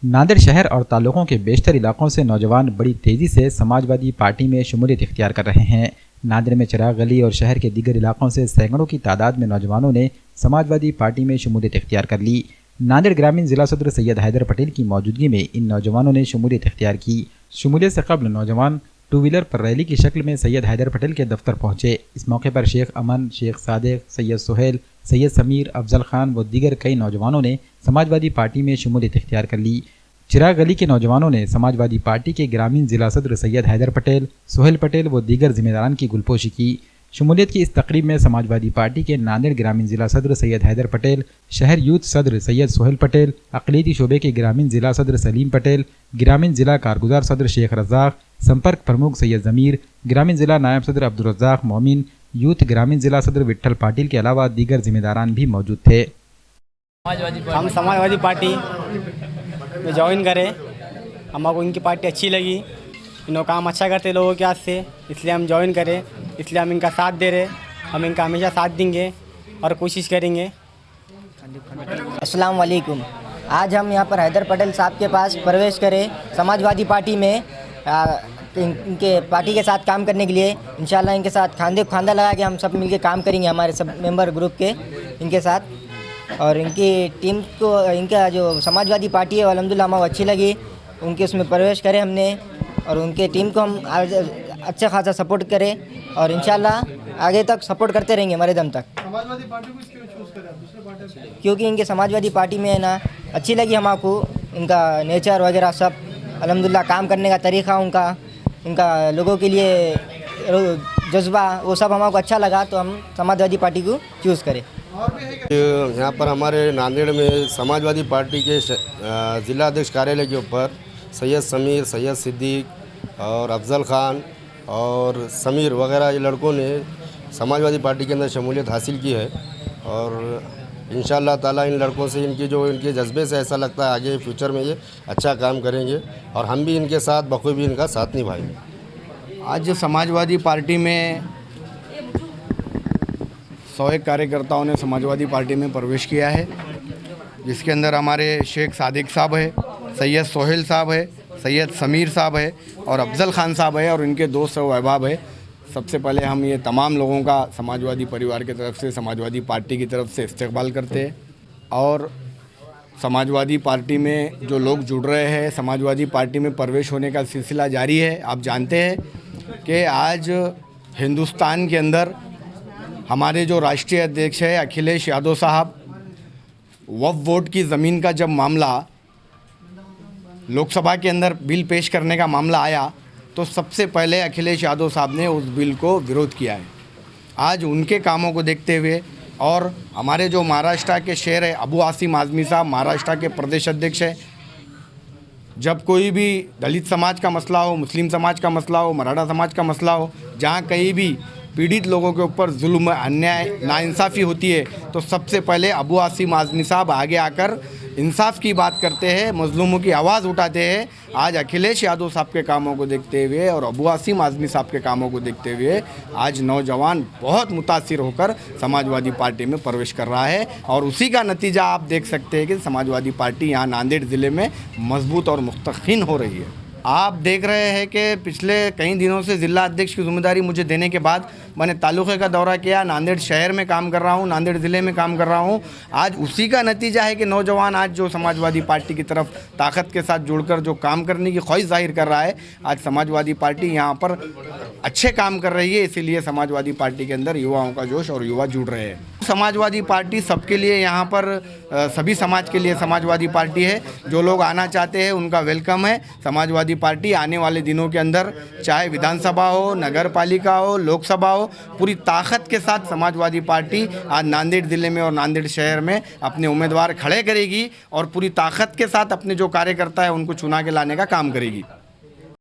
नांदेड़ शहर और तालुकों के बेशतर इलाकों से नौजवान बड़ी तेज़ी से समाजवादी पार्टी में शमूलियत इख्तियार कर रहे हैं। नांदेड़ में चिराग गली और शहर के दीगर इलाकों से सैकड़ों की तादाद में नौजवानों ने समाजवादी पार्टी में शमूलियत इख्तियार कर ली। नांदेड़ ग्रामीण जिला सदर सैयद हैदर पटेल की मौजूदगी में इन नौजवानों ने शमूलियत इख्तियार की। शमूलियत से कबल नौजवान टू व्हीलर पर रैली की शक्ल में सैयद हैदर पटेल के दफ्तर पहुंचे। इस मौके पर शेख अमन, शेख सादिक, सैयद सुहेल, सैयद समीर, अफजल खान व दीगर कई नौजवानों ने समाजवादी पार्टी में शमूलियत इख्तियार कर ली। चिराग गली के नौजवानों ने समाजवादी पार्टी के ग्रामीण जिला सदर सैयद हैदर पटेल, सुहेल पटेल व दीगर जिम्मेदारान की गुलपोशी की। शमूलियत की इस तकरीब में समाजवादी पार्टी के नांदेड़ ग्रामीण जिला सदर सैयद हैदर पटेल, शहर यूथ सदर सैयद सुहेल पटेल, अक़लियती शोबे के ग्रामीण जिला सदर सलीम पटेल, ग्रामीण जिला कारगुजार सदर शेख रज़ाक, संपर्क प्रमुख सैयद ज़मीर, ग्रामीण जिला नायब सदर अब्दुल रज़ाक मोमिन, यूथ ग्रामीण जिला सदर विट्ठल पाटिल के अलावा दीगर जिम्मेदारान भी मौजूद थे। हम समाजवादी पार्टी में ज्वाइन करे, हमको इनकी पार्टी अच्छी लगी, इन्होंने काम अच्छा करते लोगों के हाथ से, इसलिए हम ज्वाइन करें, इसलिए हम इनका साथ दे रहे, हम इनका हमेशा साथ देंगे और कोशिश करेंगे। अस्सलाम वालेकुम। आज हम यहाँ पर हैदर पटेल साहब के पास प्रवेश करें समाजवादी पार्टी में, इनके पार्टी के साथ काम करने के लिए। इंशाल्लाह इनके साथ खांदे खांदा लगा के हम सब मिलके काम करेंगे, हमारे सब मेंबर ग्रुप के इनके साथ। और इनकी टीम को, इनका जो समाजवादी पार्टी है अल्हम्दुलिल्लाह हमें अच्छी लगी, उनके उसमें प्रवेश करें हमने और उनके टीम को हम अच्छा खासा सपोर्ट करें और इंशाल्लाह आगे तक सपोर्ट करते रहेंगे मरे दम तक। समाजवादी पार्टी को क्यों चूज करा दूसरे पार्टी से? क्योंकि इनके समाजवादी पार्टी में है ना अच्छी लगी हमको, इनका नेचर वगैरह सब अल्हम्दुलिल्लाह, काम करने का तरीक़ा उनका, इनका लोगों के लिए जज्बा वो सब हमको अच्छा लगा, तो हम समाजवादी पार्टी को चूज़ करें। यहाँ पर हमारे नांदेड़ में समाजवादी पार्टी के ज़िला अध्यक्ष कार्यालय के ऊपर सैयद समीर, सैयद सिद्दीक और अफजल खान और समीर वगैरह ये लड़कों ने समाजवादी पार्टी के अंदर शमूलियत हासिल की है। और इंशाअल्लाह ताला इन लड़कों से इनके जज्बे से ऐसा लगता है आगे फ्यूचर में ये अच्छा काम करेंगे और हम भी इनके साथ बखूबी इनका साथ निभाएंगे। आज समाजवादी पार्टी में 101 कार्यकर्ताओं ने समाजवादी पार्टी में प्रवेश किया है, जिसके अंदर हमारे शेख सादिक साहब है, सैयद सोहेल साहब है, सैयद समीर साहब है और अफजल खान साहब है और इनके दोस्त और अहबाब है। सबसे पहले हम ये तमाम लोगों का समाजवादी परिवार की तरफ से, समाजवादी पार्टी की तरफ से इस्तकबाल करते हैं। और समाजवादी पार्टी में जो लोग जुड़ रहे हैं, समाजवादी पार्टी में प्रवेश होने का सिलसिला जारी है। आप जानते हैं कि आज हिंदुस्तान के अंदर हमारे जो राष्ट्रीय अध्यक्ष है अखिलेश यादव साहब, वक्फ बोर्ड की ज़मीन का जब मामला लोकसभा के अंदर बिल पेश करने का मामला आया, तो सबसे पहले अखिलेश यादव साहब ने उस बिल को विरोध किया है। आज उनके कामों को देखते हुए और हमारे जो महाराष्ट्र के शेर है अबू आसिम आज़मी साहब, महाराष्ट्र के प्रदेश अध्यक्ष है, जब कोई भी दलित समाज का मसला हो, मुस्लिम समाज का मसला हो, मराठा समाज का मसला हो, जहाँ कहीं भी पीड़ित लोगों के ऊपर जुल्म, अन्याय, नाइंसाफ़ी होती है, तो सबसे पहले अबू आसिम आज़मी साहब आगे आकर इंसाफ की बात करते हैं, मज़लूमों की आवाज़ उठाते हैं। आज अखिलेश यादव साहब के कामों को देखते हुए और अबू आसिम आज़मी साहब के कामों को देखते हुए आज नौजवान बहुत मुतासिर होकर समाजवादी पार्टी में प्रवेश कर रहा है और उसी का नतीजा आप देख सकते हैं कि समाजवादी पार्टी यहाँ नांदेड़ ज़िले में मजबूत और मुस्तक़िन हो रही है। आप देख रहे हैं कि पिछले कई दिनों से ज़िला अध्यक्ष की जिम्मेदारी मुझे देने के बाद मैंने तालुक़े का दौरा किया, नांदेड़ शहर में काम कर रहा हूं, नांदेड़ ज़िले में काम कर रहा हूं। आज उसी का नतीजा है कि नौजवान आज जो समाजवादी पार्टी की तरफ ताकत के साथ जुड़कर जो काम करने की ख्वाहिश जाहिर कर रहा है, आज समाजवादी पार्टी यहां पर अच्छे काम कर रही है। इसीलिए समाजवादी पार्टी के अंदर युवाओं का जोश और युवा जुड़ रहे हैं। समाजवादी पार्टी सबके लिए, यहाँ पर सभी समाज के लिए समाजवादी पार्टी है। जो लोग आना चाहते हैं उनका वेलकम है। समाजवादी पार्टी आने वाले दिनों के अंदर चाहे विधानसभा हो, नगर पालिका हो, लोकसभा हो, पूरी ताकत के साथ समाजवादी पार्टी आज नांदेड़ ज़िले में और नांदेड़ शहर में अपने उम्मीदवार खड़े करेगी और पूरी ताकत के साथ अपने जो कार्यकर्ता है उनको चुना के लाने का काम करेगी।